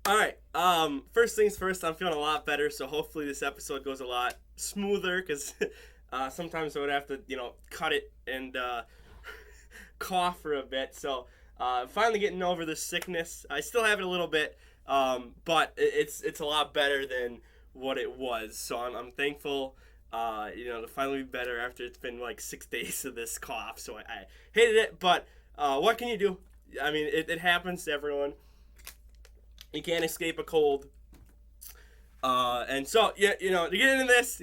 All right. First things first. I'm feeling a lot better, so hopefully this episode goes a lot smoother. Because sometimes I would have to, cut it and cough for a bit. So finally getting over this sickness. I still have it a little bit, but it's a lot better than what it was. So I'm thankful. To finally be better after it's been like 6 days of this cough. So I hated it, but what can you do? I mean, it happens to everyone. You can't escape a cold. And so, yeah, to get into this,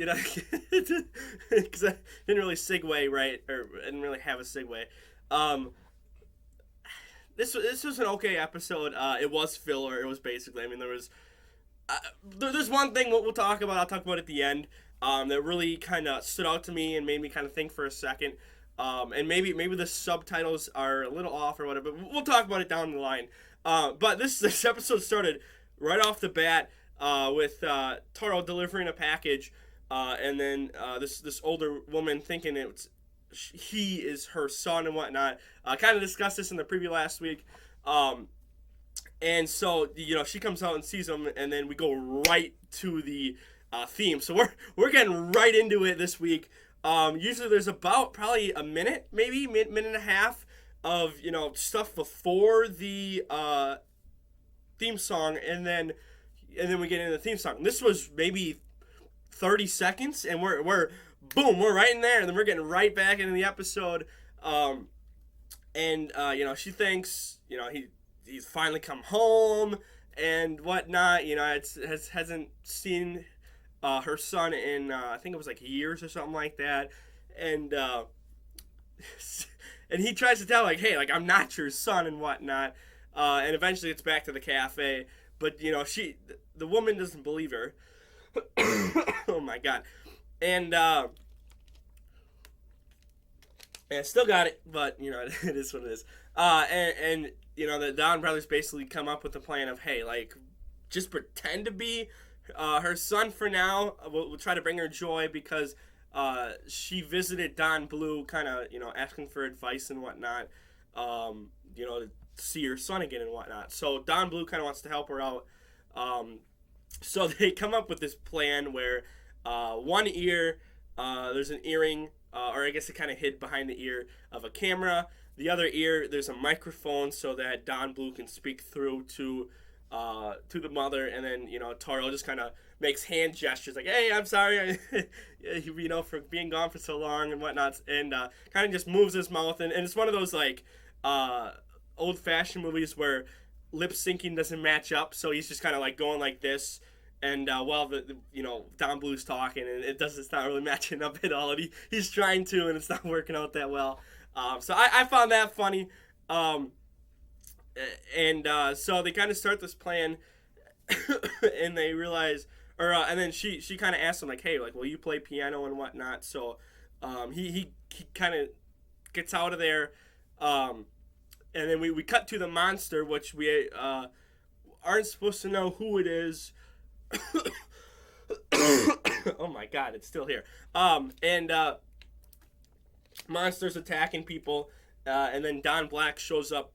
because I didn't really segue right, or I didn't really have a segue. Um, this was an okay episode. It was filler. It was basically, I mean, there's one thing we'll talk about. I'll talk about at the end. That really kind of stood out to me and made me kind of think for a second. And maybe the subtitles are a little off or whatever. But we'll talk about it down the line. But this episode started right off the bat with Toro delivering a package, and then this older woman thinking he is her son and whatnot. Kind of discussed this in the preview last week. And so she comes out and sees him, and then we go right to the theme. So we're getting right into it this week. Usually there's about probably a minute, maybe minute and a half of stuff before the theme song, and then we get into the theme song. And this was maybe 30 seconds, and we're boom, we're right in there, and then we're getting right back into the episode. She thinks he's finally come home and whatnot. Hasn't seen her son in I think it was like years or something like that, and and he tries to tell like, hey, like I'm not your son and whatnot, and eventually it's back to the cafe, but the woman doesn't believe her. Oh my god, and still got it, but it is what it is. The Don brothers basically come up with the plan of, hey, like just pretend to be her son for now. We'll try to bring her joy because she visited Don Blue, kind of asking for advice and whatnot. To see her son again and whatnot. So Don Blue kind of wants to help her out. So they come up with this plan where one ear, there's an earring, or I guess it kind of hid behind the ear of a camera. The other ear, there's a microphone so that Don Blue can speak through to the mother, and then Taro just kind of makes hand gestures like, "Hey, I'm sorry, for being gone for so long and whatnot," and kind of just moves his mouth, and it's one of those like old-fashioned movies where lip syncing doesn't match up, so he's just kind of like going like this. And while Don Blue's talking, and it's not really matching up at all. And he's trying to, and it's not working out that well. So I found that funny. So they kind of start this plan, and they realize, and then she kind of asks him like, hey, like, will you play piano and whatnot? So he kind of gets out of there, and then we cut to the monster, which we aren't supposed to know who it is. Oh my god, it's still here. Monsters attacking people, and then Don Black shows up,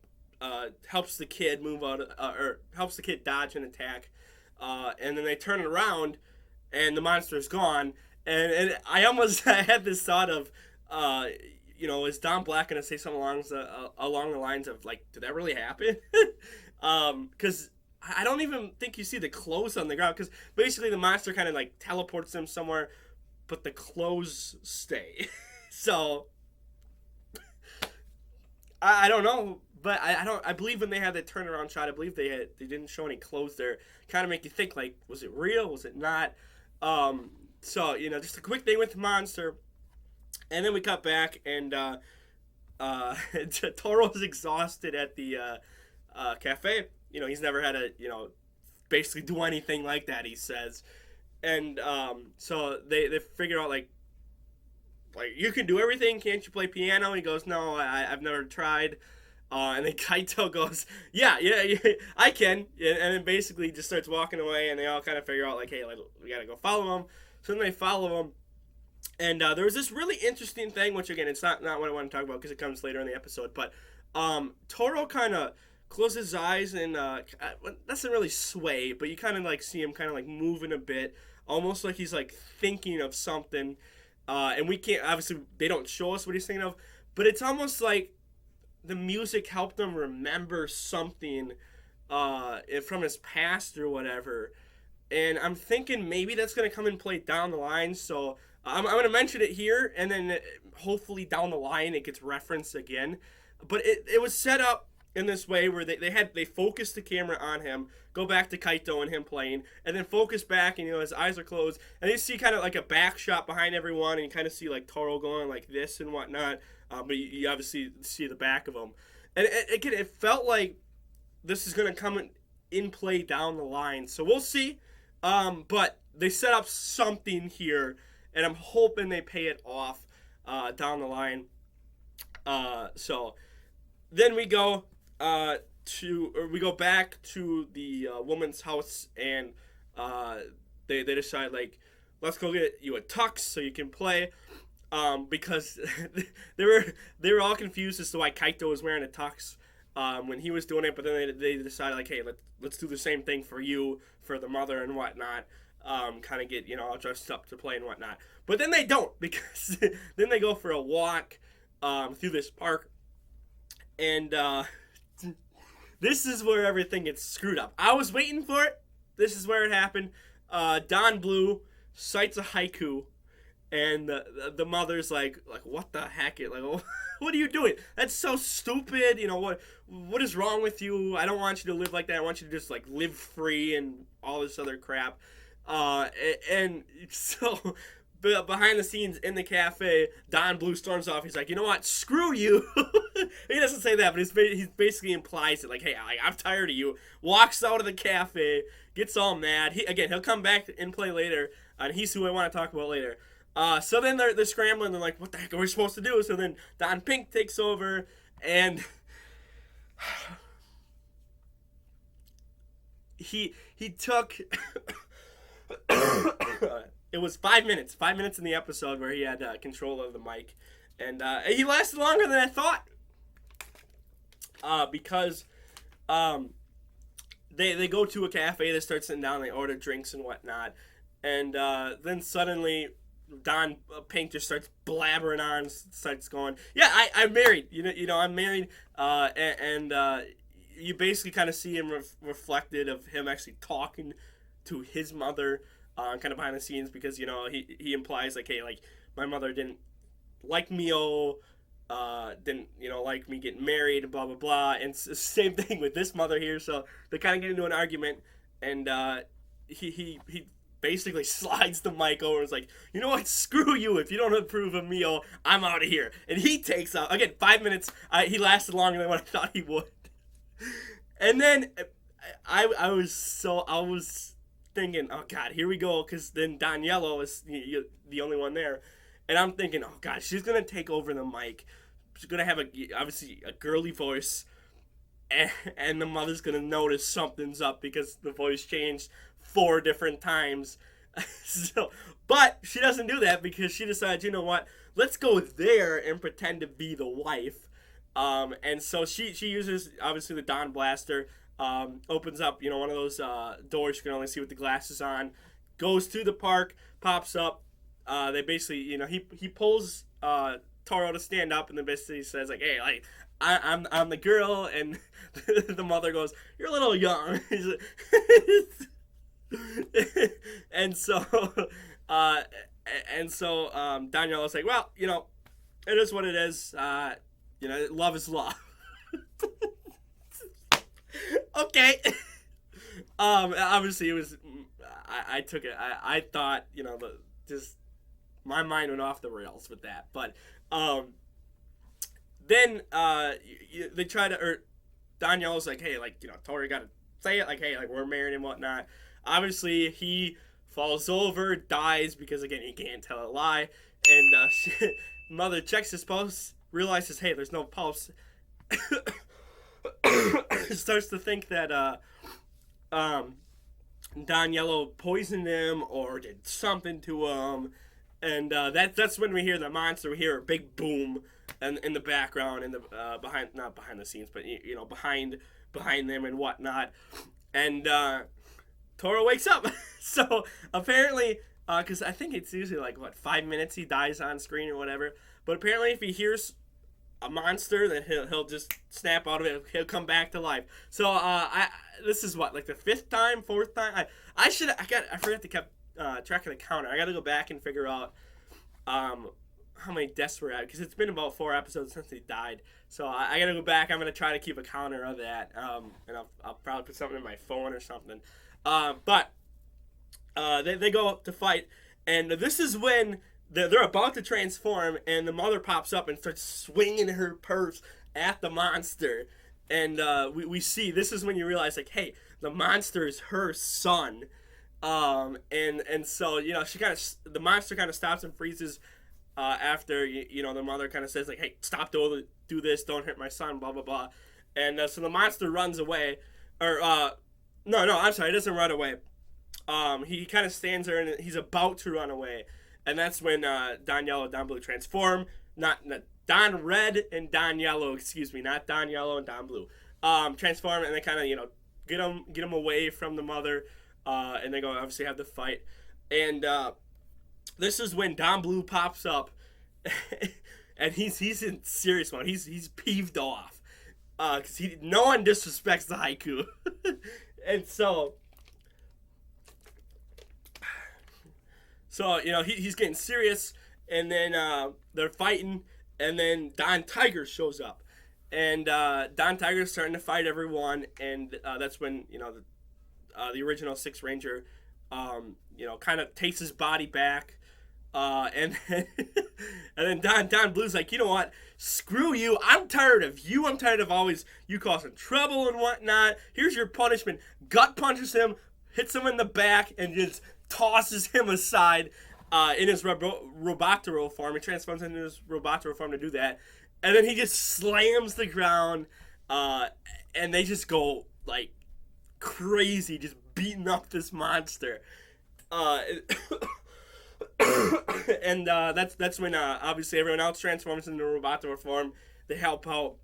helps the kid move out, or helps the kid dodge an attack, and then they turn around, and the monster's gone. And I almost had this thought of, is Don Black gonna say something along the lines of like, did that really happen? Because I don't even think you see the clothes on the ground, because basically the monster kind of like teleports them somewhere, but the clothes stay. So I don't know, but I believe when they had that turnaround shot, I believe they didn't show any clothes there. Kind of make you think like, was it real? Was it not? So just a quick thing with the monster, and then we cut back, and Toro's exhausted at the cafe. He's never had to, basically do anything like that, he says. And so they figure out, like, you can do everything, can't you play piano? He goes, no, I've never tried. And then Kaito goes, yeah, I can. And then basically just starts walking away, and they all kind of figure out, like, hey, like, we got to go follow him. So then they follow him. And there was this really interesting thing, which, again, it's not what I want to talk about because it comes later in the episode. But Toro kind of closes his eyes and doesn't really sway, but you kind of like see him kind of like moving a bit, almost like he's like thinking of something. And we can't, obviously they don't show us what he's thinking of, but it's almost like the music helped him remember something from his past or whatever. And I'm thinking maybe that's going to come and play down the line. So I'm going to mention it here, and then hopefully down the line it gets referenced again. But it was set up in this way where they focused the camera on him, go back to Kaito and him playing, and then focus back, and his eyes are closed, and you see kind of like a back shot behind everyone, and you kind of see like Toro going like this and whatnot. But you obviously see the back of him, and it felt like this is going to come in play down the line. So we'll see. But they set up something here, and I'm hoping they pay it off down the line. So then we go we go back to the woman's house, and they decide, like, let's go get you a tux so you can play. Because they were all confused as to why Kaito was wearing a tux when he was doing it, but then they decided, like, hey, let's do the same thing for you, for the mother and whatnot. Kind of get all dressed up to play and whatnot. But then they don't, because then they go for a walk through this park, and this is where everything gets screwed up. I was waiting for it. This is where it happened. Don Blue cites a haiku. And the mother's like, what the heck? Like, what are you doing? That's so stupid. What is wrong with you? I don't want you to live like that. I want you to just, like, live free and all this other crap. And so, behind the scenes in the cafe, Don Blue storms off. He's like, you know what? Screw you. He doesn't say that, but he basically implies it. Like, hey, I'm tired of you. Walks out of the cafe, gets all mad. He'll come back and play later. And he's who I want to talk about later. So then they're scrambling. They're like, what the heck are we supposed to do? So then Don Pink takes over, and he took it was 5 minutes. 5 minutes in the episode where he had control of the mic, and he lasted longer than I thought. Because they go to a cafe, they start sitting down, they order drinks and whatnot, and then suddenly Don Pink just starts blabbering on, starts going, yeah, I'm married. I'm married. And you basically kind of see him reflected of him actually talking to his mother, kind of behind the scenes, because he implies, like, hey, like, my mother didn't like me, didn't like me getting married, and blah blah blah. And it's the same thing with this mother here. So they kind of get into an argument, and he basically slides the mic over and is like, you know what, screw you. If you don't approve of me, I'm out of here. And he takes out, again, 5 minutes. He lasted longer than what I thought he would. And then I was thinking, oh God, here we go, because then Daniela is the only one there. And I'm thinking, oh God, she's going to take over the mic. She's going to have obviously a girly voice. And the mother's going to notice something's up because the voice changed 4 different times. But she doesn't do that, because she decides, you know what, let's go there and pretend to be the wife. And so she uses, obviously, the Dawn Blaster, opens up, one of those doors you can only see with the glasses on, goes through the park, pops up. They basically, he pulls Toro to stand up, and then basically says, like, hey, like, I'm the girl, and the mother goes, you're a little young. and so Daniela's like, well, it is what it is. Love is love. Okay. Obviously it was, I took it, I thought, just my mind went off the rails with that. But then they try to, or Daniela's like, hey, like, Tori gotta say it, like, hey, like, we're married and whatnot. Obviously, he falls over, dies, because, again, he can't tell a lie. And mother checks his pulse, realizes, hey, there's no pulse. Starts to think that Daniela poisoned him or did something to him. And that's when we hear the monster. We hear a big boom in the background, in the not behind the scenes, but behind behind them and whatnot. And Toro wakes up. So apparently, because I think it's usually like, 5 minutes he dies on screen or whatever. But apparently if he hears a monster, then he'll just snap out of it. He'll come back to life. So this is what, like the 4th time. I forgot to keep track of the counter. I got to go back and figure out how many deaths we're at, because it's been about 4 episodes since he died. So I got to go back. I'm gonna try to keep a counter of that. And I'll probably put something in my phone or something. But they go up to fight, and this is when they're about to transform, and the mother pops up and starts swinging her purse at the monster. And we see, this is when you realize, like, hey, the monster is her son. And so, the monster kind of stops and freezes after, the mother kind of says, like, hey, stop, do this, don't hurt my son, blah, blah, blah. And so the monster runs away. Or, no, I'm sorry, he doesn't run away. He kind of stands there, and he's about to run away. And that's when Don Yellow, Don Blue transform. Not Don Red and Don Yellow, excuse me, not Don Yellow and Don Blue. Transform, and they kind of, get him away from the mother. And they go obviously have the fight. And this is when Don Blue pops up. And he's in serious mode. He's peeved off. Because no one disrespects the haiku. And so he's getting serious, and then they're fighting, and then Don Tiger shows up, and Don Tiger's starting to fight everyone, and that's when the original Sixth Ranger kind of takes his body back, and then Don Blue's like, you know what, screw you, I'm tired of you, I'm tired of always you causing trouble and whatnot, here's your punishment. Gut punches him, hits him in the back, and just tosses him aside in his Robotaro form. He transforms into his Robotaro form to do that. And then he just slams the ground, and they just go, like, crazy, just beating up this monster. And that's when, obviously, everyone else transforms into Robotaro form. They help out.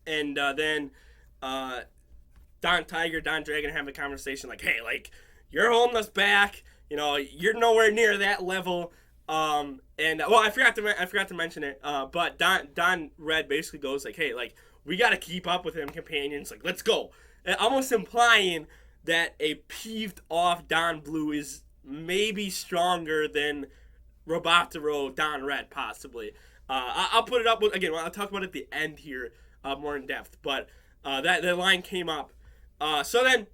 And then Don Tiger, Don Dragon have a conversation like, hey, like, you're holding us back. You're nowhere near that level. I forgot to mention it. But Don Red basically goes like, hey, like, we got to keep up with him, companions. Like, let's go. And almost implying that a peeved off Don Blue is maybe stronger than Robotaro Don Red, possibly. I'll put it up with, again, I'll talk about it at the end here more in depth. But that line came up. So then,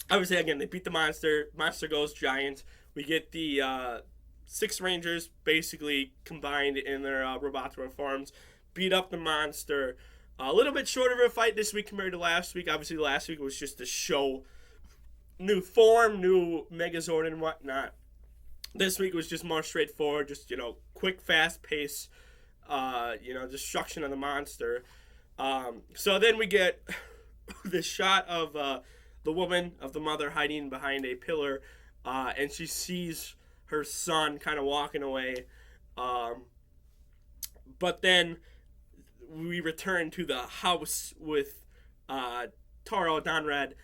obviously, again, they beat the monster. Monster goes giant. We get the 6 Rangers basically combined in their Robotaro forms, beat up the monster. A little bit shorter of a fight this week compared to last week. Obviously, last week was just to show new form, new Megazord and whatnot. This week was just more straightforward, just, quick, fast pace, destruction of the monster. So then we get this shot of the woman, of the mother, hiding behind a pillar, and she sees her son kind of walking away. But then we return to the house with Toro, Don Red,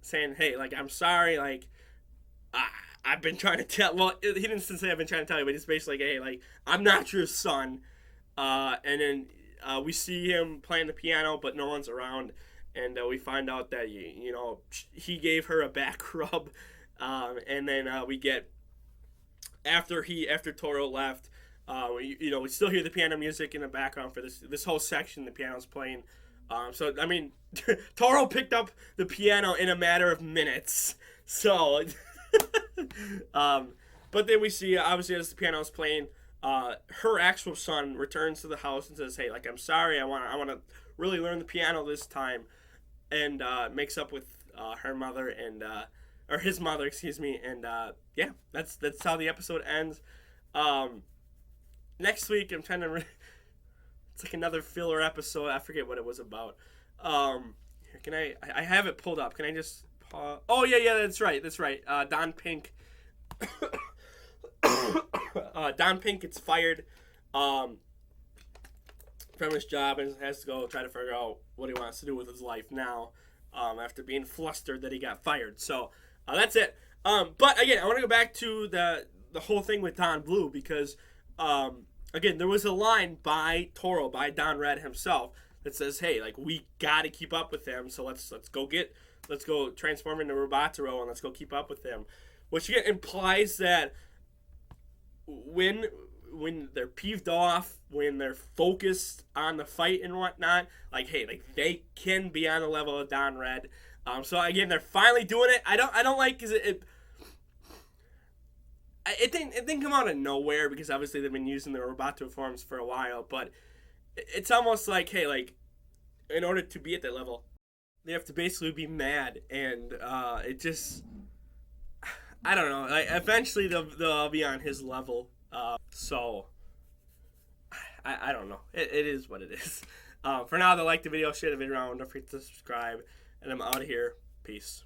saying, hey, like, I'm sorry, like, I've been trying to tell, well, he didn't say I've been trying to tell you, but he's basically like, hey, like, I'm not your son. And then we see him playing the piano, but no one's around. And we find out that, he gave her a back rub. And then we get, after Toro left, we still hear the piano music in the background for this whole section. The piano's playing. So, I mean, Toro picked up the piano in a matter of minutes. So, but then we see, obviously, as the piano's playing, her actual son returns to the house and says, hey, like, I'm sorry, I want to really learn the piano this time. And makes up with her mother and or his mother, excuse me, and yeah, that's how the episode ends. Next week, I'm trying to. It's like another filler episode. I forget what it was about. Here, can I have it pulled up? Can I just pause? Oh yeah, that's right. Don Pink. Don Pink gets fired from his job and has to go try to figure out what he wants to do with his life now, after being flustered that he got fired. So that's it. But again, I want to go back to the whole thing with Don Blue, because again, there was a line by Toro, by Don Red himself, that says, hey, like, we got to keep up with him, so let's go transform into Robotaro and let's go keep up with him. Which again implies that when they're peeved off, when they're focused on the fight and whatnot, like, hey, like, they can be on the level of Don Red. So again, they're finally doing it. I don't like, because it didn't come out of nowhere, because obviously they've been using the Roboto forms for a while, but it's almost like, hey, like, in order to be at that level, they have to basically be mad, and it just, I don't know, like, eventually they'll be on his level, so I don't know, it is what it is. For now, though, like the video, share the video around, don't forget to subscribe, and I'm out of here. Peace.